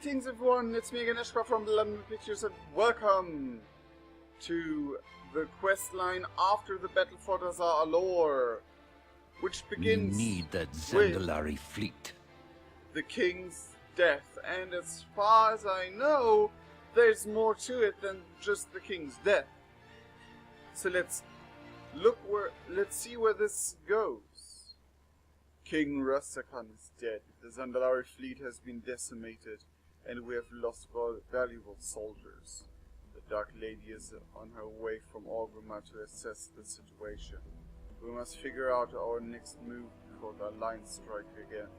Greetings everyone, it's me again, Eshpa from the London Pictures, and welcome to the quest line after the battle for Dazar Alor, which begins We need that with Zandalari fleet. the king's death. And as far as I know, there's more to it than just the king's death. So let's see where this goes. King Rastakan is dead. The Zandalari fleet has been decimated, and we have lost valuable soldiers. The Dark Lady is on her way from Orgrimmar to assess the situation. We must figure out our next move before the Alliance strike again.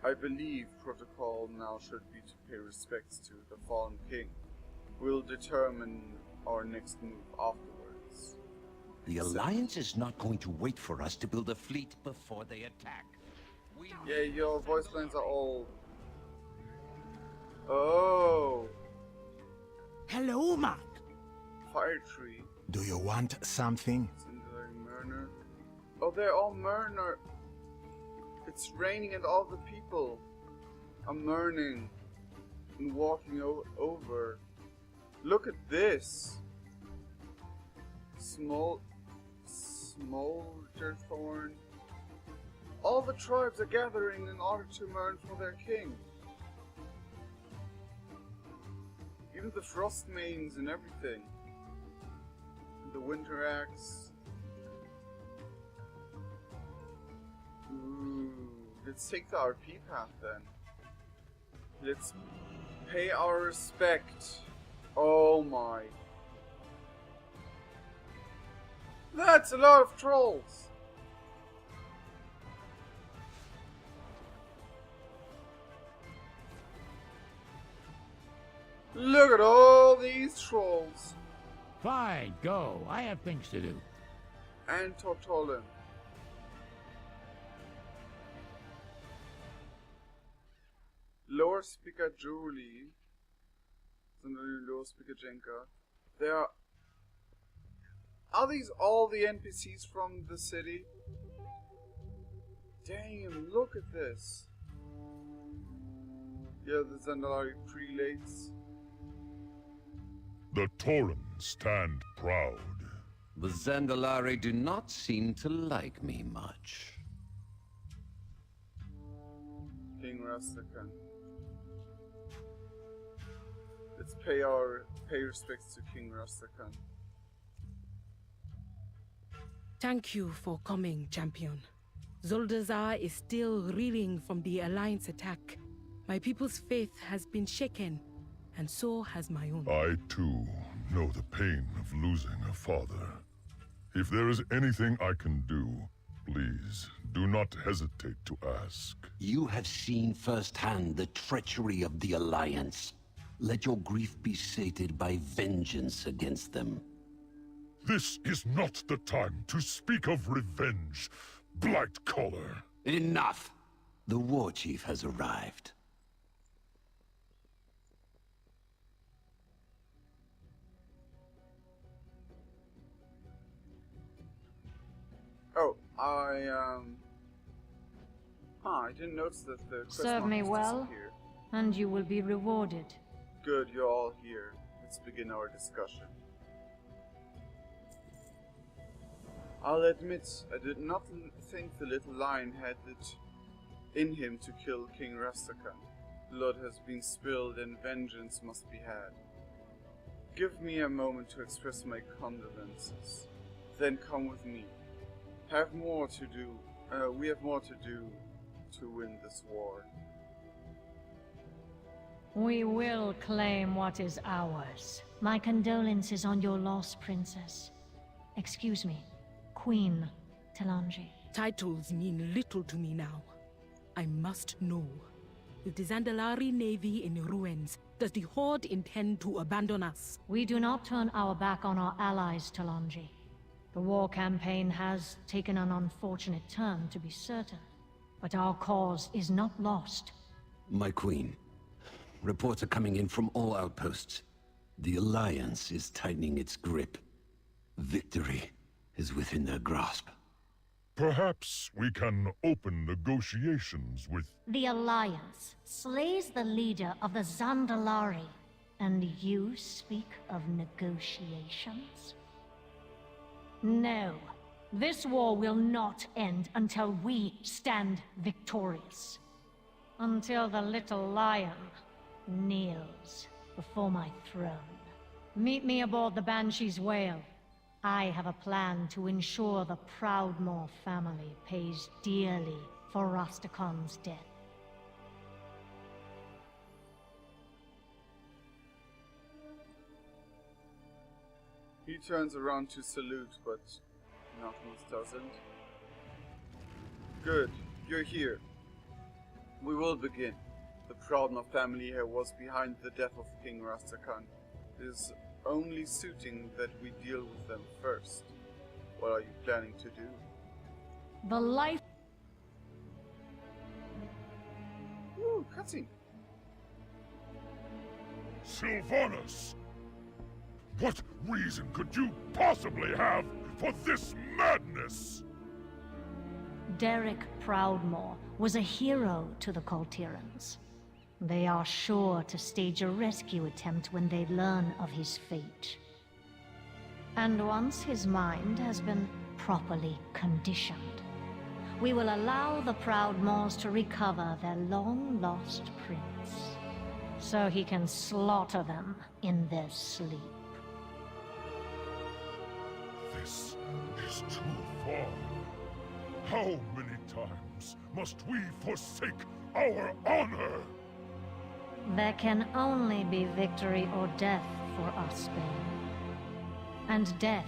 I believe protocol now should be to pay respects to the fallen king. We'll determine our next move afterwards. The Alliance is not going to wait for us to build a fleet before they attack. Yeah, your voice lines are all... Oh! Hello, Mark. Fire tree. Do you want something? Murner. Oh, they're all Murner. It's raining and all the people are murning and walking over. Look at this. Smolderthorn. All the tribes are gathering in order to mourn for their king. Even the Frostmanes and everything. And the Winter Axe. Ooh, let's take the RP path then. Let's pay our respect. Oh my. That's a lot of trolls. Look at all these trolls. Fine, go. I have things to do. And Tortolin. Lower Speaker Julie. Lower Speaker Jenka. Are these all the NPCs from the city? Damn, look at this. Yeah, the Zandalari prelates. The Tauren stand proud. The Zandalari do not seem to like me much. King Rastakan. Let's pay respects to King Rastakan. Thank you for coming, champion. Zuldazar is still reeling from the Alliance attack. My people's faith has been shaken, and so has my own. I, too, know the pain of losing a father. If there is anything I can do, please, do not hesitate to ask. You have seen firsthand the treachery of the Alliance. Let your grief be sated by vengeance against them. This is not the time to speak of revenge, Blightcaller. Enough! The war chief has arrived. Oh, I didn't notice that the quest Serve me markers well, disappeared. and you will be rewarded. Good, you're all here. Let's begin our discussion. I'll admit, I did not think the little lion had it in him to kill King Rastakan. Blood has been spilled and vengeance must be had. Give me a moment to express my condolences. Then come with me. We have more to do to win this war. We will claim what is ours. My condolences on your loss, Princess. Excuse me, Queen Talanji. Titles mean little to me now. I must know. With the Zandalari navy in ruins, does the Horde intend to abandon us? We do not turn our back on our allies, Talanji. The war campaign has taken an unfortunate turn, to be certain. But our cause is not lost. My queen, reports are coming in from all outposts. The Alliance is tightening its grip. Victory is within their grasp. Perhaps we can open negotiations with... The Alliance slays the leader of the Zandalari, and you speak of negotiations? No. This war will not end until we stand victorious. Until the little lion kneels before my throne. Meet me aboard the Banshee's whale. I have a plan to ensure the Proudmoore family pays dearly for Rastakon's death. He turns around to salute, but Nautilus doesn't. Good, you're here. We will begin. The Proudmoore family here was behind the death of King Rastakhan. It is only suiting that we deal with them first. What are you planning to do? The life... Ooh, cutscene. Sylvanas! What reason could you possibly have for this madness? Derek Proudmoore was a hero to the Coltirans. They are sure to stage a rescue attempt when they learn of his fate. And once his mind has been properly conditioned, we will allow the Proudmoores to recover their long-lost prince, so he can slaughter them in their sleep. This is too far. How many times must we forsake our honor? There can only be victory or death for us, Bane. And death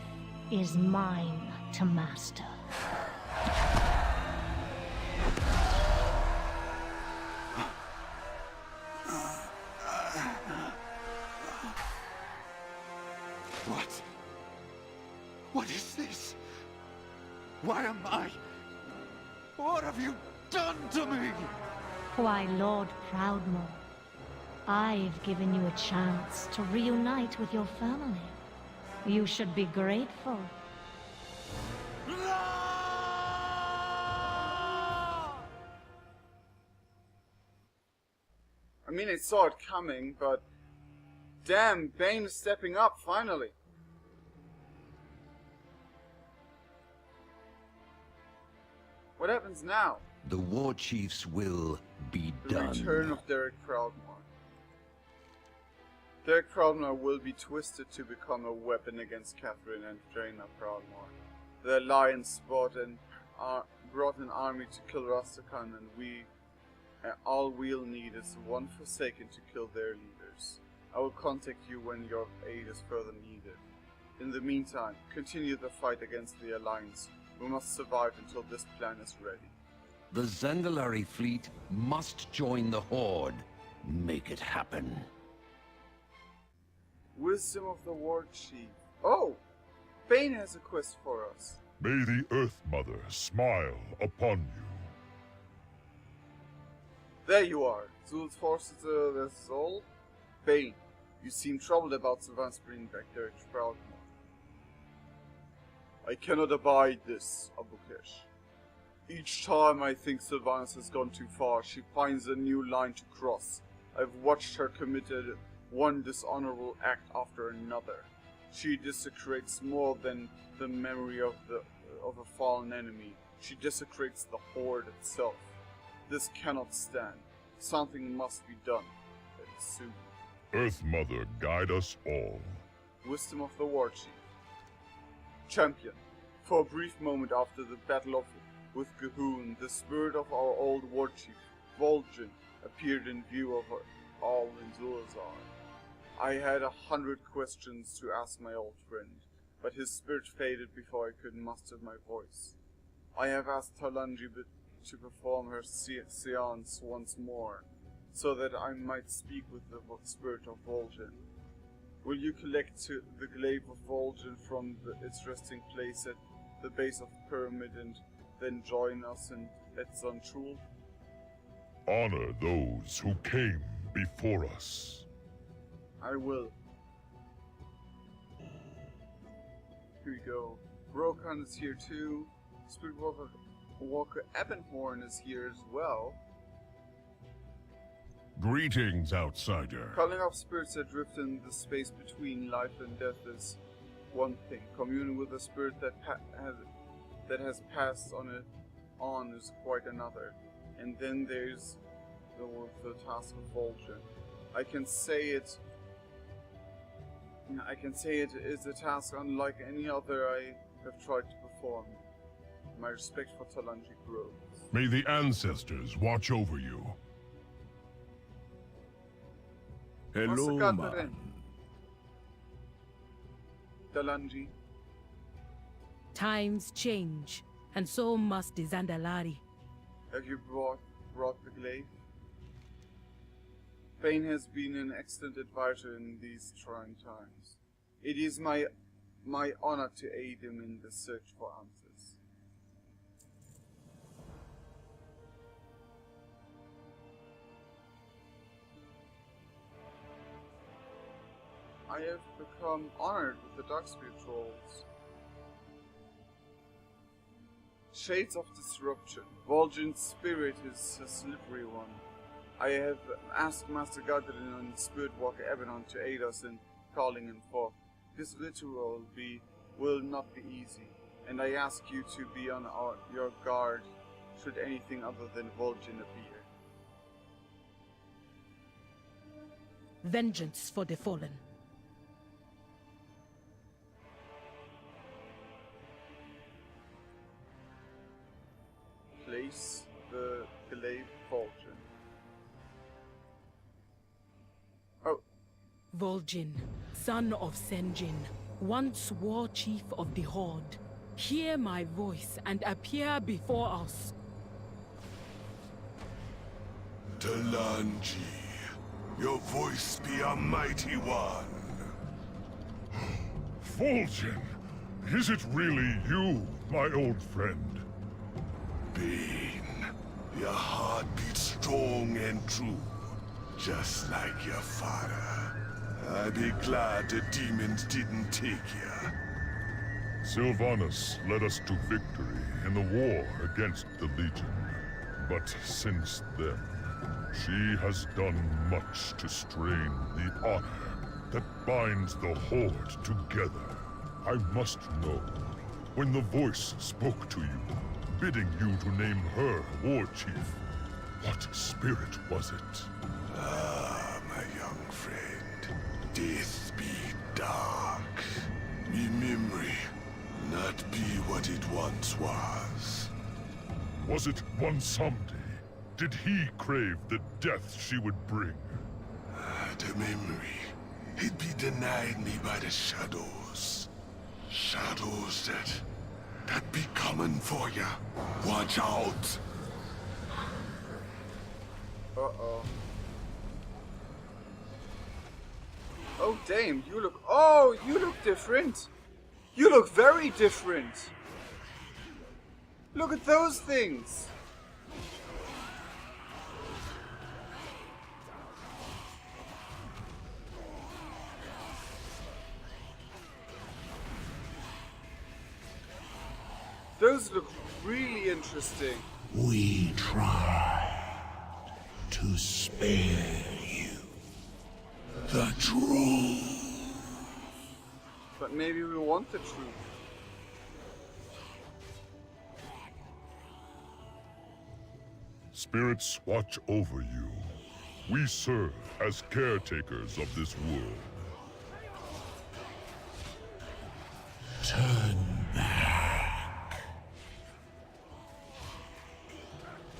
is mine to master. What? What is this? Why am I? What have you done to me? Why, Lord Proudmoore, I've given you a chance to reunite with your family. You should be grateful. I mean, I saw it coming, but damn, Bane is stepping up finally. What happens now? The war chief's will be The done. return of Derek Proudmoore. Derek Proudmoore will be twisted to become a weapon against Catherine and Jaina Proudmoore. The Alliance brought an army to kill Rastakhan, and all we'll need is one Forsaken to kill their leaders. I will contact you when your aid is further needed. In the meantime, continue the fight against the Alliance. We must survive until this plan is ready. The Zandalari fleet must join the Horde. Make it happen. Wisdom of the War Chief. Oh! Bane has a quest for us. May the Earth Mother smile upon you. There you are. Zul's forces their soul. Bane, you seem troubled about Sylvanas bringing back Derek Proudmoore. I cannot abide this, Abukesh. Each time I think Sylvanas has gone too far, she finds a new line to cross. I've watched her committed one dishonorable act after another. She desecrates more than the memory of a fallen enemy. She desecrates the Horde itself. This cannot stand. Something must be done, and soon. Earth Mother, guide us all. Wisdom of the War Chief. Champion, for a brief moment after the battle with G'huun, the spirit of our old war chief, Voljin, appeared in view of all in Dazar. I had 100 questions to ask my old friend, but his spirit faded before I could muster my voice. I have asked Talanji to perform her seance once more, so that I might speak with the spirit of Voljin. Will you collect the glaive of Voljin from its resting place at the base of the pyramid and then join us at Zantrul? Honor those who came before us. I will. Here we go. Rokan is here too. Spirit Walker Ebonhorn is here as well. Greetings, outsider. Calling off spirits adrift in the space between life and death is one thing. Communing with a spirit that has passed on is quite another. And then there's the task of Voljin. I can say it is a task unlike any other I have tried to perform. My respect for Talanji grows. May the ancestors watch over you. Hello, man. Talanji. Times change, and so must the Zandalari. Have you brought the glaive? Pain has been an excellent advisor in these trying times. It is my honor to aid him in the search for answers. I have become honored with the Dark Spirit roles. Shades of Disruption. Voljin's spirit is a slippery one. I have asked Master Gadrin and Spirit Walker Ebernon to aid us in calling him forth. This ritual will not be easy, and I ask you to be on your guard should anything other than Voljin appear. Vengeance for the fallen. Place the glaive Voljin. Oh. Vol'jin, son of Senjin, once war chief of the Horde, hear my voice and appear before us. Talanji, your voice be a mighty one. Voljin, is it really you, my old friend? Bane, your heart beats strong and true, just like your father. I'd be glad the demons didn't take you. Sylvanas led us to victory in the war against the Legion. But since then, she has done much to strain the honor that binds the Horde together. I must know, when the voice spoke to you, bidding you to name her war chief, what spirit was it? Ah, my young friend, death be dark. Me memory not be what it once was. Was it one someday? Did he crave the death she would bring? The memory, it be denied me by the shadows. Shadows that be coming for ya. Watch out! Uh-oh. Oh, damn, you look different. You look very different. Look at those things. Those look really interesting. We tried to spare you the truth. But maybe we want the truth. Spirits watch over you. We serve as caretakers of this world. Turn back.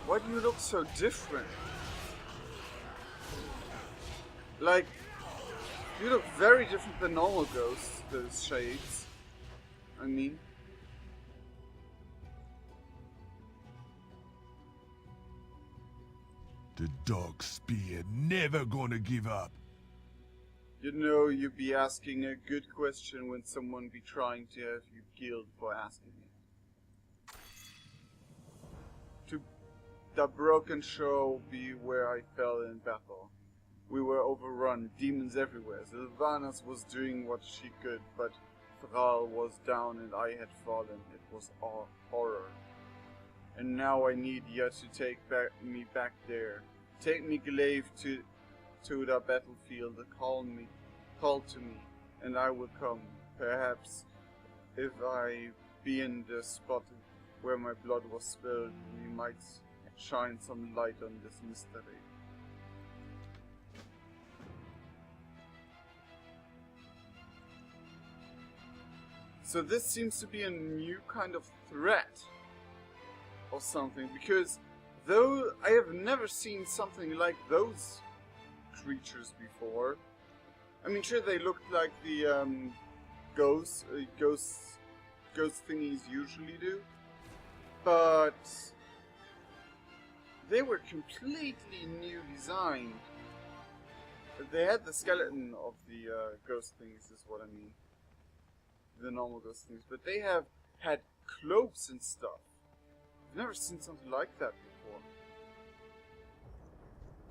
Why do you look so different? Like, you look very different than normal ghosts, those shades. I mean. The dog spear never gonna give up. You know you'd be asking a good question when someone be trying to have you killed for asking it. To the broken shore be where I fell in battle. We were overrun, demons everywhere. Sylvanas was doing what she could, but Thrall was down and I had fallen. It was all horror. And now I need you to take me back there. Take me, Glaive, to the battlefield. Call to me, and I will come. Perhaps, if I be in the spot where my blood was spilled, we might shine some light on this mystery. So this seems to be a new kind of threat or something, because though I have never seen something like those creatures before. I mean, sure, they looked like the ghost thingies usually do, but they were completely new designed. They had the skeleton of the ghost things, is what I mean. The normal ghost things, but they have had cloaks and stuff. I've never seen something like that before.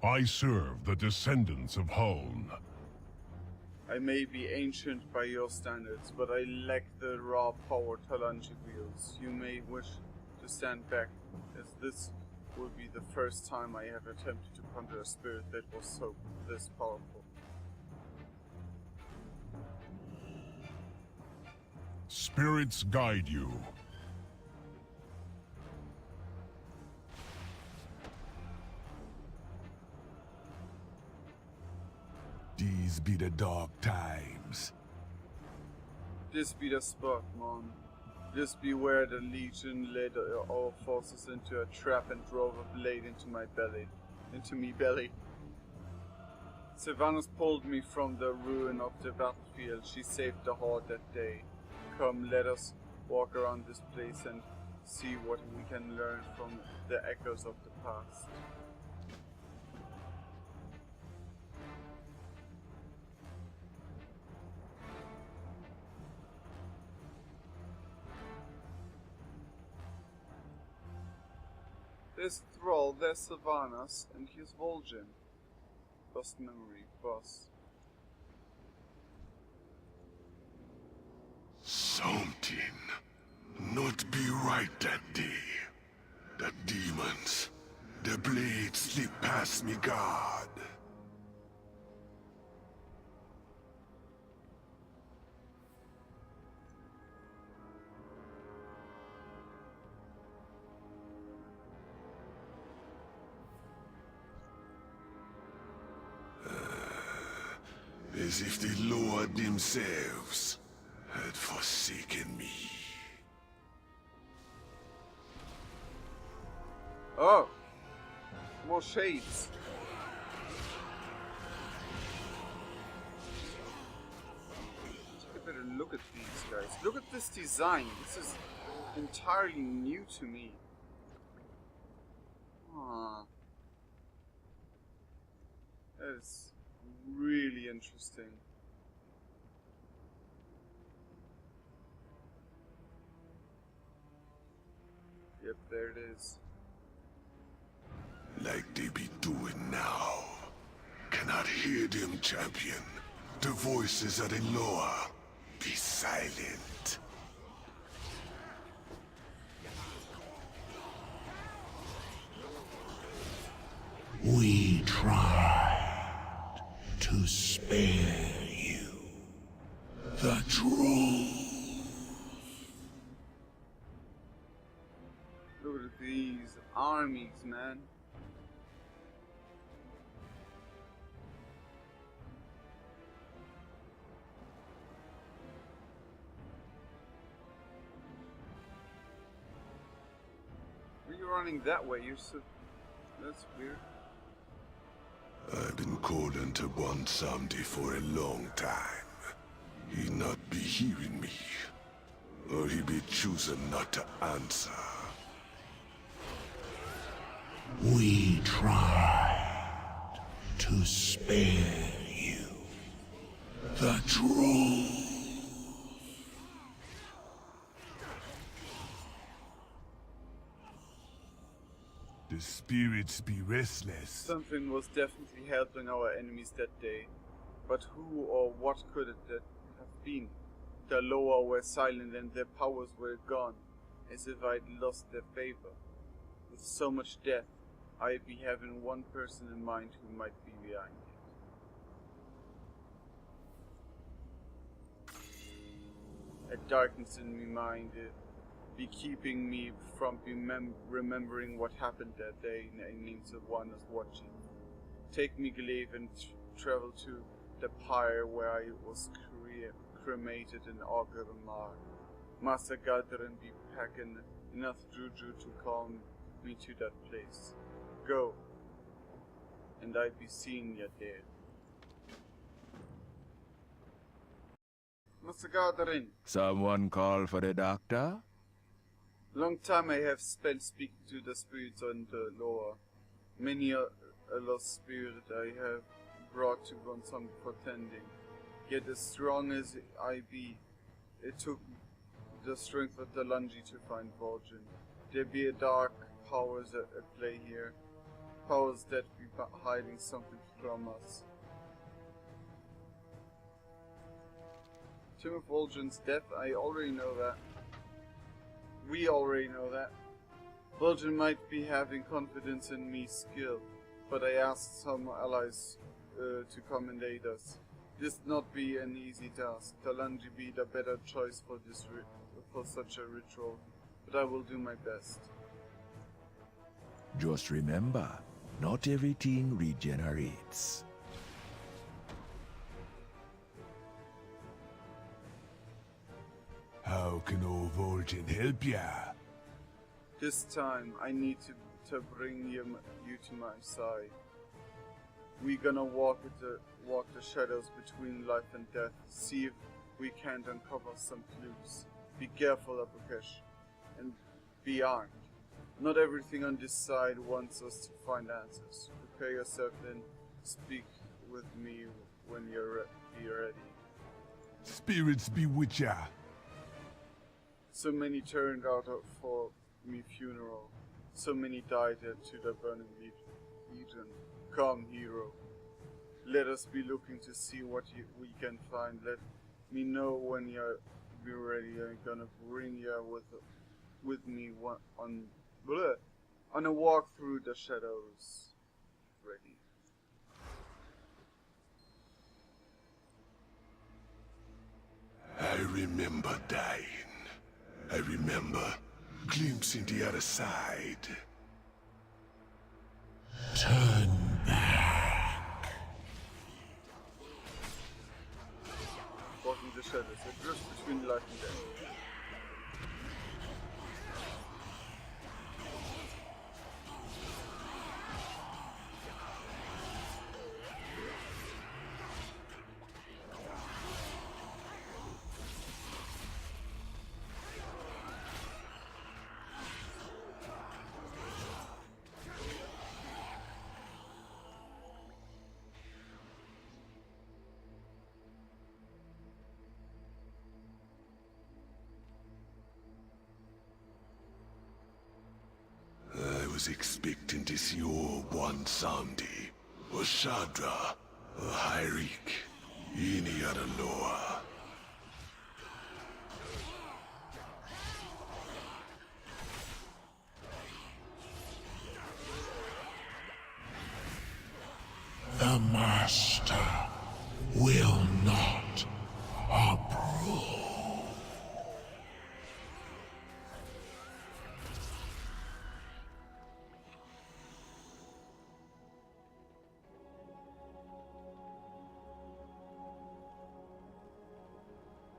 I serve the descendants of Huln. I may be ancient by your standards, but I lack the raw power Talanji wields. You may wish to stand back, as this will be the first time I have attempted to conjure a spirit that was this powerful. Spirits guide you. These be the dark times. This be the spot, man. This be where the Legion led our forces into a trap and drove a blade into my belly. Sylvanas pulled me from the ruin of the battlefield. She saved the Horde that day. Come, let us walk around this place and see what we can learn from the echoes of the past. There's Thrall, there's Sylvanas, and here's Voljin. Lost memory, boss. Something not be right that day. The demons, the blade slipped past me guard. As if they lowered themselves had forsaken me. Oh! More shades. Take a better look at these guys. Look at this design. This is entirely new to me. That is really interesting. Yep, there it is. Like they be doing now. Cannot hear them, champion. The voices are the lower. Be silent. We tried to spare you the truth. Look at these armies, man. Are you running that way? You're so... That's weird. I've been calling to one Samdi for a long time. He not be hearing me. Or he be choosing not to answer. We tried to spare you the truth. The spirits be restless. Something was definitely helping our enemies that day. But who or what could it have been? The Loa were silent and their powers were gone, as if I'd lost their favor. With so much death, I'd be having one person in mind who might be behind it. A darkness in my mind be keeping me from remembering what happened that day named Sylvanas watching. Take me, Glaive, and travel to the pyre where I was cremated in Orgrimmar. Master Galdrin be packing enough juju to call me to that place. Go, and I be seeing you there. Master Galdrin. Someone call for the doctor? Long time I have spent speaking to the spirits on the lower. Many a lost spirit I have brought to Bonsam for tending. Yet as strong as I be, it took the strength of the Lungi to find Voljin. There be a dark powers at play here. Powers that be hiding something from us. Tomb of Voljin's death, I already know that. We already know that. Voljin might be having confidence in me skill, but I asked some allies to come and aid us. This not be an easy task. Talanji be the better choice for this for such a ritual, but I will do my best. Just remember, not everything regenerates. How can old Voljin help ya? This time, I need to bring you to my side. We gonna walk the shadows between life and death, see if we can't uncover some clues. Be careful, Abukesh, and be armed. Not everything on this side wants us to find answers. Prepare yourself and speak with me when you're ready. Spirits be with ya. So many turned out for me funeral. So many died to the burning legion. Come, hero. Let us be looking to see what we can find. Let me know when you're ready. I'm gonna bring you with me on a walk through the shadows. Ready. I remember dying. I remember glimpsing the other side. Turn back. Walking the shadows, it drifts between life and death. I was expecting to see old one Samdi, or Shadra, or Hyrik, any other Loa. The Master will not approve.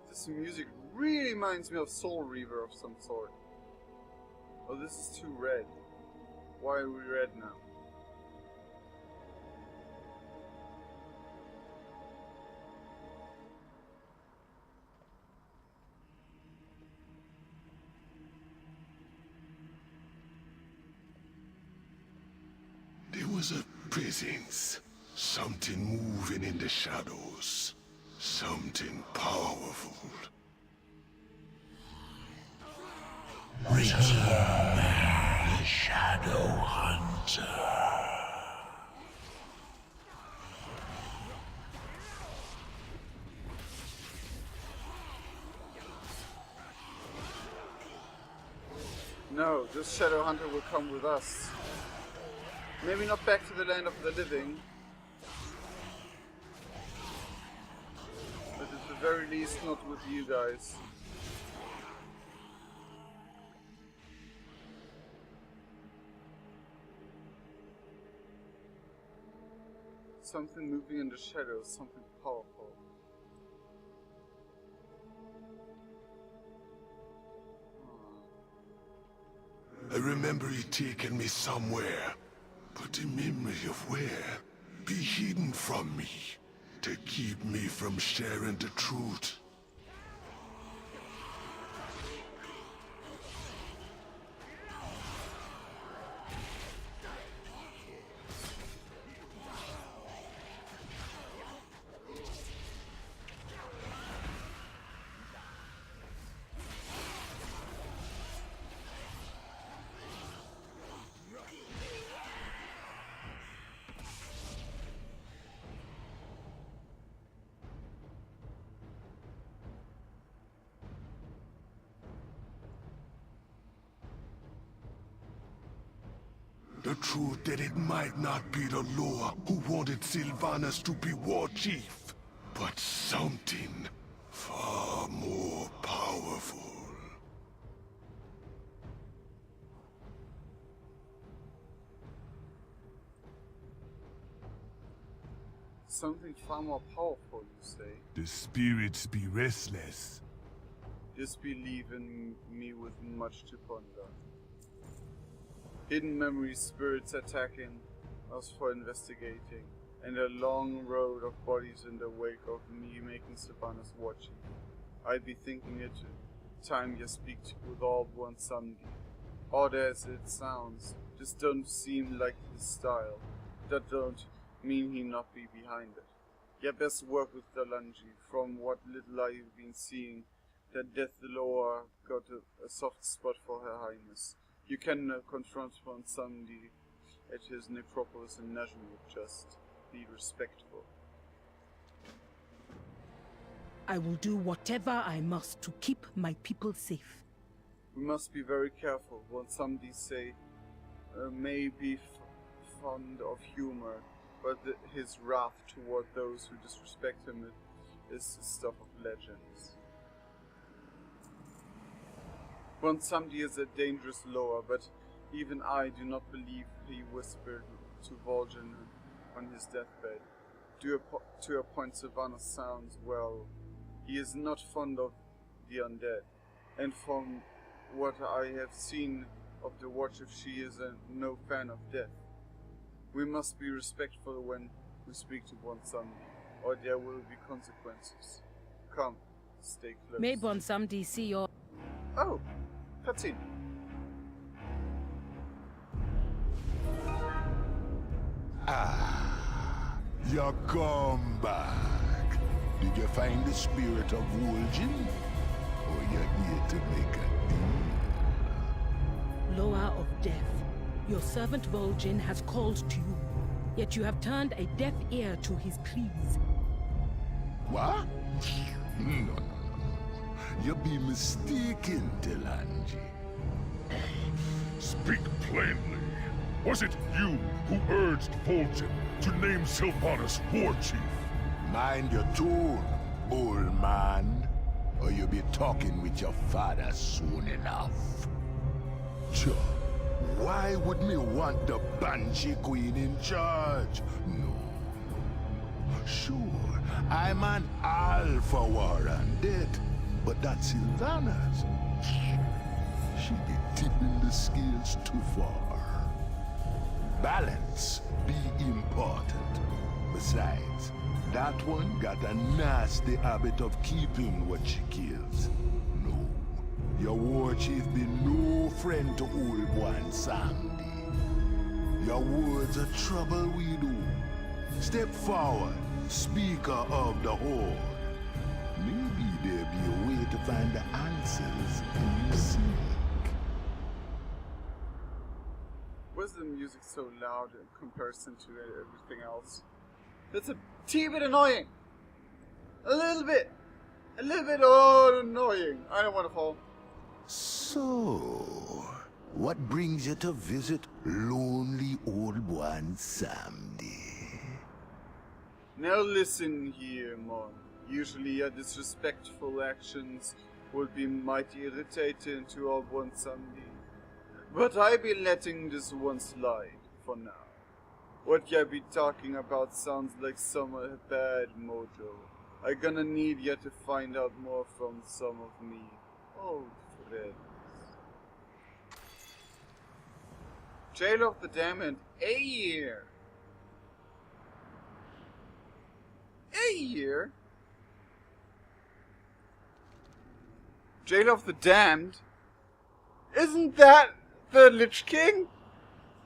This music really reminds me of Soul Reaver of some sort. Oh, this is too red. Why are we red now? There was a presence, something moving in the shadows, something powerful. Return back, the Shadow Hunter. No, this Shadow Hunter will come with us. Maybe not back to the land of the living, but at the very least not with you guys. Something moving in the shadows, something powerful. I remember it taking me somewhere, but the memory of where be hidden from me to keep me from sharing the truth. The truth that it might not be the Loa who wanted Sylvanas to be war chief, but something far more powerful. Something far more powerful, you say? The spirits be restless. Disbelieve in me with much to ponder. Hidden memory spirits attacking us for investigating, and a long road of bodies in the wake of me making Sylvanas watching. I'd be thinking it time you speak with all one someday. Odd as it sounds, this don't seem like his style. That don't mean he not be behind it. You best work with Dalanji. From what little I've been seeing, that Death Loa got a soft spot for Her Highness. You can confront one Sunday at his necropolis in Najmud. Just be respectful. I will do whatever I must to keep my people safe. We must be very careful. One Sunday say may be fond of humor, but his wrath toward those who disrespect him is the stuff of legends. One Samdi is a dangerous Loa, but even I do not believe he whispered to Voljin on his deathbed. To a point, Sylvanas sounds well. He is not fond of the undead, and from what I have seen of the Watcher, she is no fan of death. We must be respectful when we speak to Bon Samdi, or there will be consequences. Come, stay close. May Bon Samdi see your... Oh, cutscene. Ah, you come back. Did you find the spirit of Voljin? Or you're here to make a deal? Loa of Death, your servant Voljin has called to you, yet you have turned a deaf ear to his pleas. What? No. You be mistaken, Delanji. Speak plainly. Was it you who urged Voljin to name Sylvanas war chief? Mind your tone, old man, or you'll be talking with your father soon enough. Sure, why would me want the Banshee Queen in charge? No. Sure, I'm an all for war and death, but that's Sylvanas. She be tipping the scales too far. Balance be important. Besides, that one got a nasty habit of keeping what she kills. No, your war chief be no friend to old one Sandy. Your words are trouble we do. Step forward, speaker of the horde. Maybe there be a way to find the answers you seek. Why is the music so loud in comparison to everything else? That's a teeny bit annoying. A little bit annoying. I don't want to fall. So, What brings you to visit lonely old Samdi? Now listen here, Mon. Usually your disrespectful actions would be mighty irritating to old Samdi. But I be letting this one slide for now. What ya be talking about sounds like some bad mojo. I gonna need ya to find out more from some of me old friends. Jail of the Damned, a year. A year? Jail of the Damned? Isn't that the Lich King?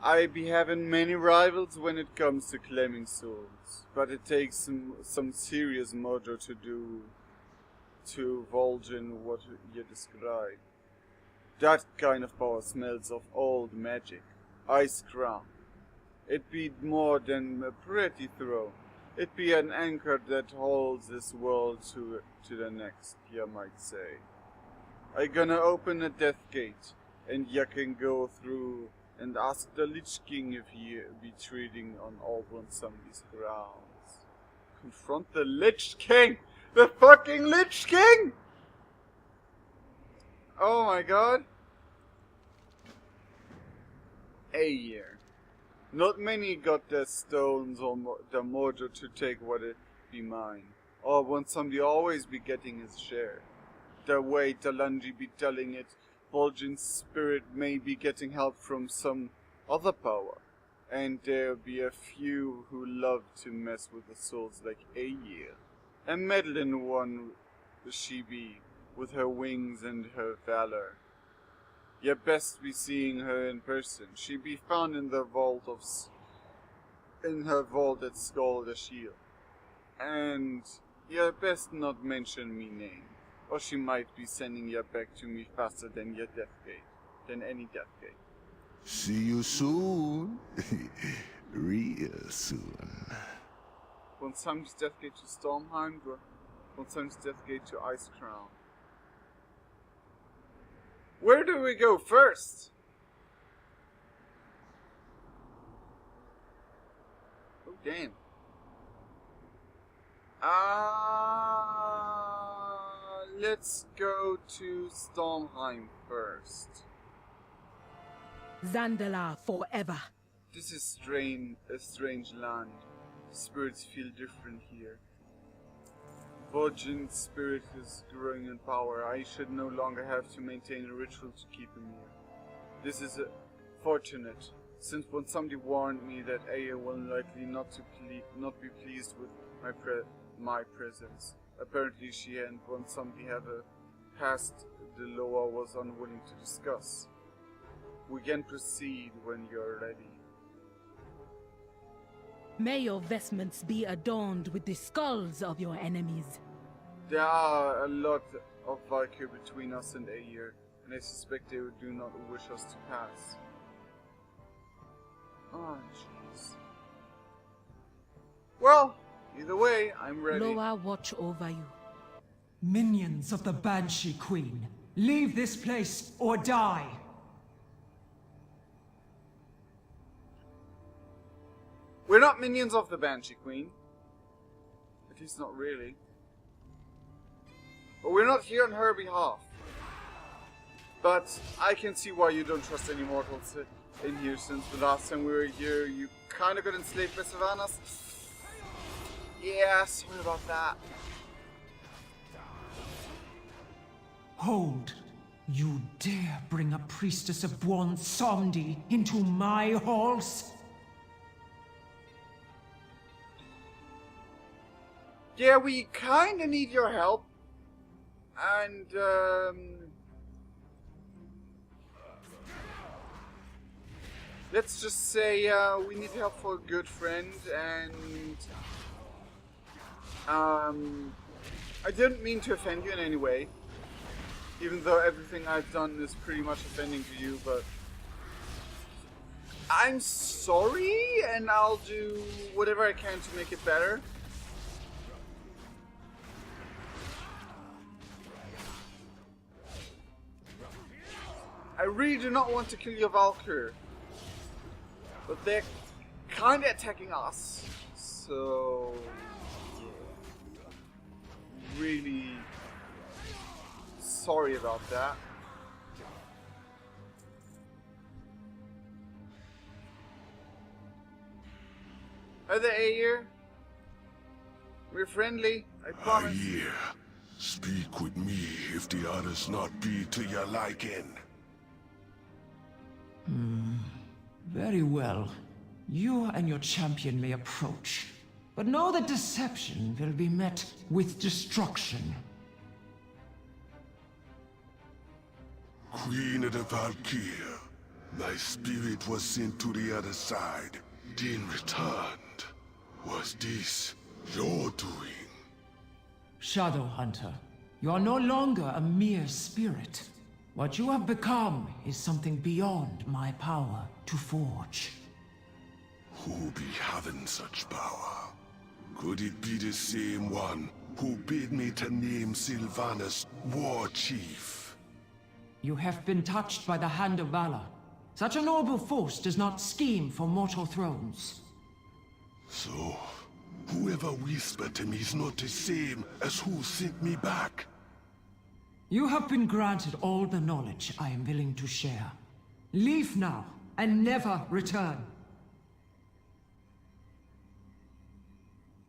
I be having many rivals when it comes to claiming souls, but it takes some serious mojo to do to Voljin what you describe. That kind of power smells of old magic. Ice crown. It be more than a pretty throne. It be an anchor that holds this world to the next, you might say. I gonna open a death gate, and ya can go through and ask the Lich King if he be treading on old Samdi's grounds. Confront the Lich King! The fucking Lich King! Oh my god. A year. Not many got their stones or the mojo to take what it be mine. Or somebody always be getting his share. The way Talanji be telling it, Voljin's spirit may be getting help from some other power. And there be a few who love to mess with the souls like a year. A meddling one she be, with her wings and her valor. Ye best be seeing her in person. She be found in the vault in her vault at Skull the Shield. And ye best not mention me name, or she might be sending ye back to me faster than your death gate, than any death gate. See you soon. Real soon. Want Sam's death gate to Stormheim, or want Sam's death gate to Ice Crown? Where do we go first? Oh, damn. Let's go to Stormheim first. Zandalar forever. This is a strange land. Spirits feel different here. Voljin's spirit is growing in power. I should no longer have to maintain a ritual to keep him here. This is fortunate, since when somebody warned me that Aya will likely not be pleased with my presence. Apparently she and when somebody have a past the Loa was unwilling to discuss. We can proceed when you're ready. May your vestments be adorned with the skulls of your enemies. There are a lot of Valkyrie between us and Ayer, and I suspect they do not wish us to pass. Oh, jeez. Well, either way, I'm ready. Loa watch over you. Minions of the Banshee Queen, leave this place or die! We're not minions of the Banshee Queen. At least not really. But we're not here on her behalf. But I can see why you don't trust any mortals in here, since the last time we were here you kinda got enslaved by Sylvanas. Yeah, sorry about that. Hold! You dare bring a priestess of Samdi into my halls? Yeah, we kinda need your help. And, let's just say, we need help for a good friend, and, I didn't mean to offend you in any way. Even though everything I've done is pretty much offending to you, but I'm sorry, and I'll do whatever I can to make it better. I I really do not want to kill your Valkyr. But they're kinda attacking us. So... yeah. Really... sorry about that. Hi there, Ayer. We're friendly, I promise. Ayer, speak with me if the others not be to your liking. Very well. You and your champion may approach, but know that deception will be met with destruction. Queen of the Valkyr, my spirit was sent to the other side, then returned. Was this your doing? Shadowhunter, you are no longer a mere spirit. What you have become is something beyond my power to forge. Who be having such power? Could it be the same one who bid me to name Sylvanas war chief? You have been touched by the hand of valor. Such a noble force does not scheme for mortal thrones. So, whoever whispered to me is not the same as who sent me back. You have been granted all the knowledge I am willing to share. Leave now, and never return.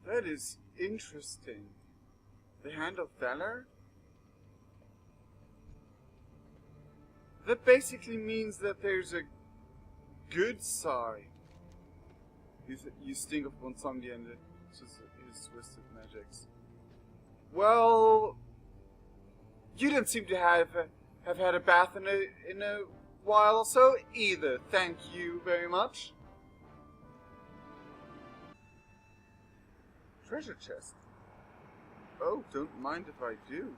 That is interesting. The Hand of Valor? That basically means that there's a good side. You stink of Bonsangdi and his twisted magics. Well, you didn't seem to have had a bath in a while or so either. Thank you very much. Treasure chest. Oh, don't mind if I do.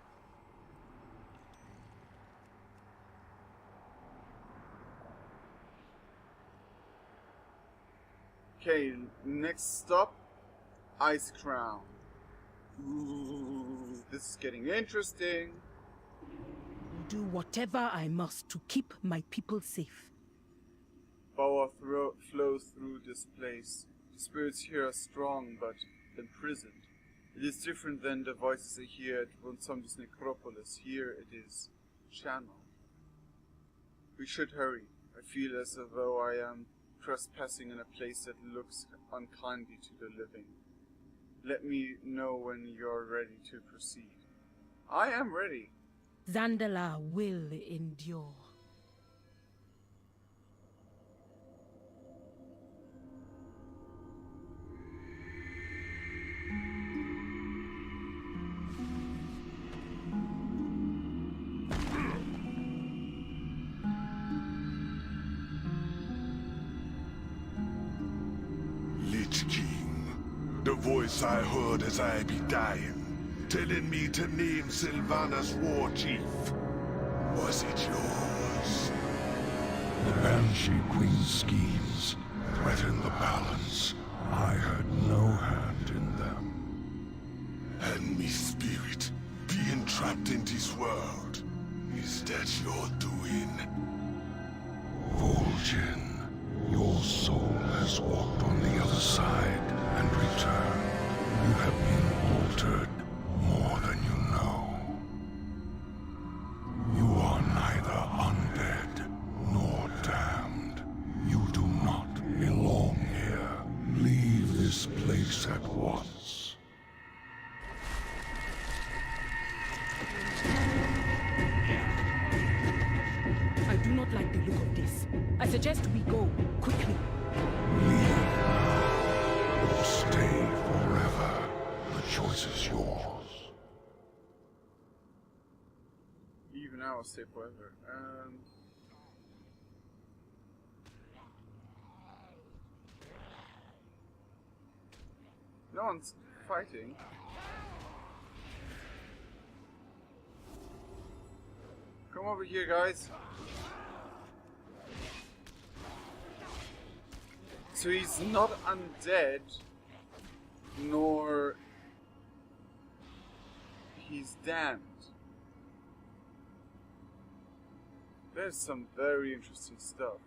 Okay, next stop, Ice Crown. Ooh, this is getting interesting. I'll do whatever I must to keep my people safe. Power flows through this place. The spirits here are strong, but imprisoned. It is different than the voices I hear at Bonsangdi's necropolis. Here it is channeled. We should hurry. I feel as though I am trespassing in a place that looks unkindly to the living. Let me know when you're ready to proceed. I am ready. Zandalar will endure. The voice I heard as I be dying, telling me to name Sylvanas war chief. Was it yours? The Banshee Queen's schemes threaten the balance. I had no hand in them. And me spirit being trapped in this world. Is that your doing? Voljin, your soul has walked on the other side and returned. You have been altered more than you know. You are neither undead nor damned. You do not belong here. Leave this place at once. I do not like the look of this. I suggest we go, quickly. Leave or stay forever. The choice is yours. Even now, I'll stay forever. No one's fighting. Come over here, guys. So he's not undead, nor he's damned. There's some very interesting stuff.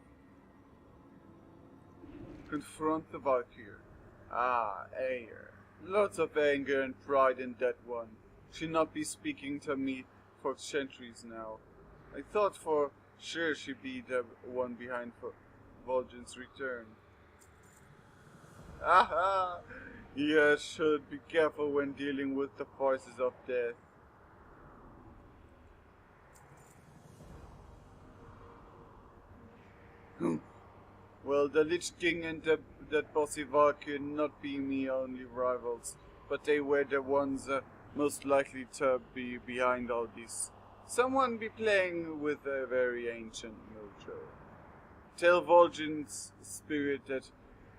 Confront the Valkyrie. Ah, anger. Lots of anger and pride in that one. She'll not be speaking to me for centuries now. I thought for sure she'd be the one behind for Voljin's return. Aha! You should be careful when dealing with the forces of death. Well, the Lich King and that bossy Valkyrie not be me only rivals, but they were the ones most likely to be behind all this. Someone be playing with a very ancient mojo. Tell Voljin's spirit that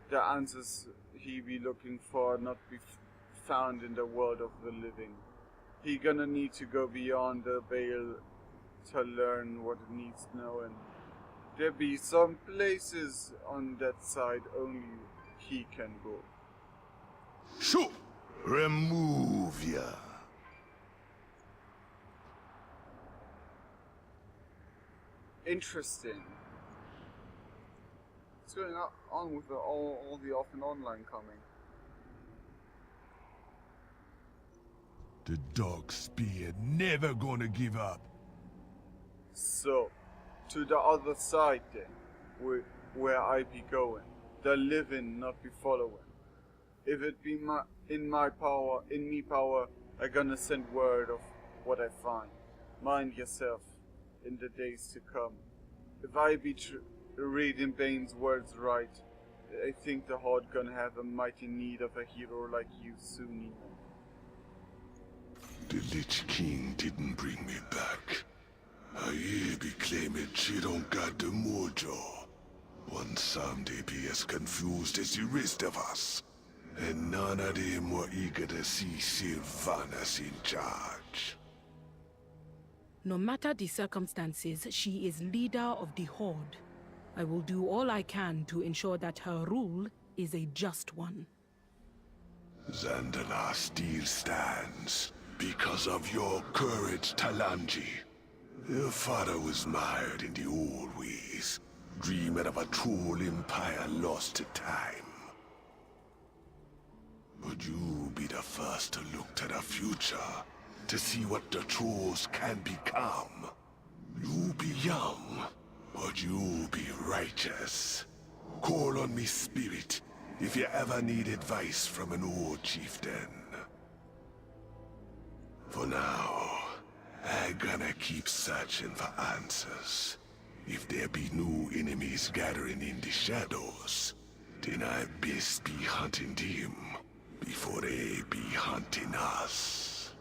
the answers he be looking for not be found in the world of the living. He gonna need to go beyond the veil to learn what it needs to know, and there be some places on that side only he can go. Shoo! Remove ya. Interesting. What's going on with all the off and online coming? The Dark Spear never gonna give up. So, to the other side then, where I be going. The living not be following. If it be in me power, I gonna send word of what I find. Mind yourself in the days to come. If I be reading Bane's words right, I think the Horde gonna have a mighty need of a hero like you soon enough. The Lich King didn't bring me back. I be claiming she don't got the mojo. One someday be as confused as the rest of us. And none of them were eager to see Sylvanas in charge. No matter the circumstances, she is leader of the Horde. I will do all I can to ensure that her rule is a just one. Zandalar still stands because of your courage, Talanji. Your father was mired in the old ways, dreaming of a troll empire lost to time. But you be the first to look to the future, to see what the trolls can become. You be young, but you be righteous. Call on me, spirit, if you ever need advice from an old chieftain. For now, I gonna keep searching for answers. If there be new enemies gathering in the shadows, then I best be hunting them before they be hunting us.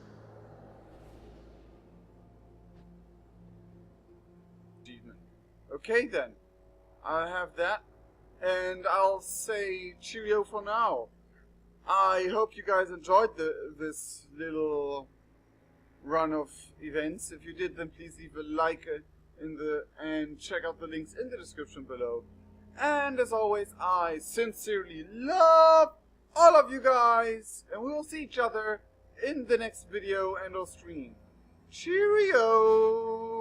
Okay then, I have that, and I'll say cheerio for now. I hope you guys enjoyed this little run of events. If you did, then please leave a like and check out the links in the description below. And as always, I sincerely love all of you guys, and we will see each other in the next video and or stream. Cheerio!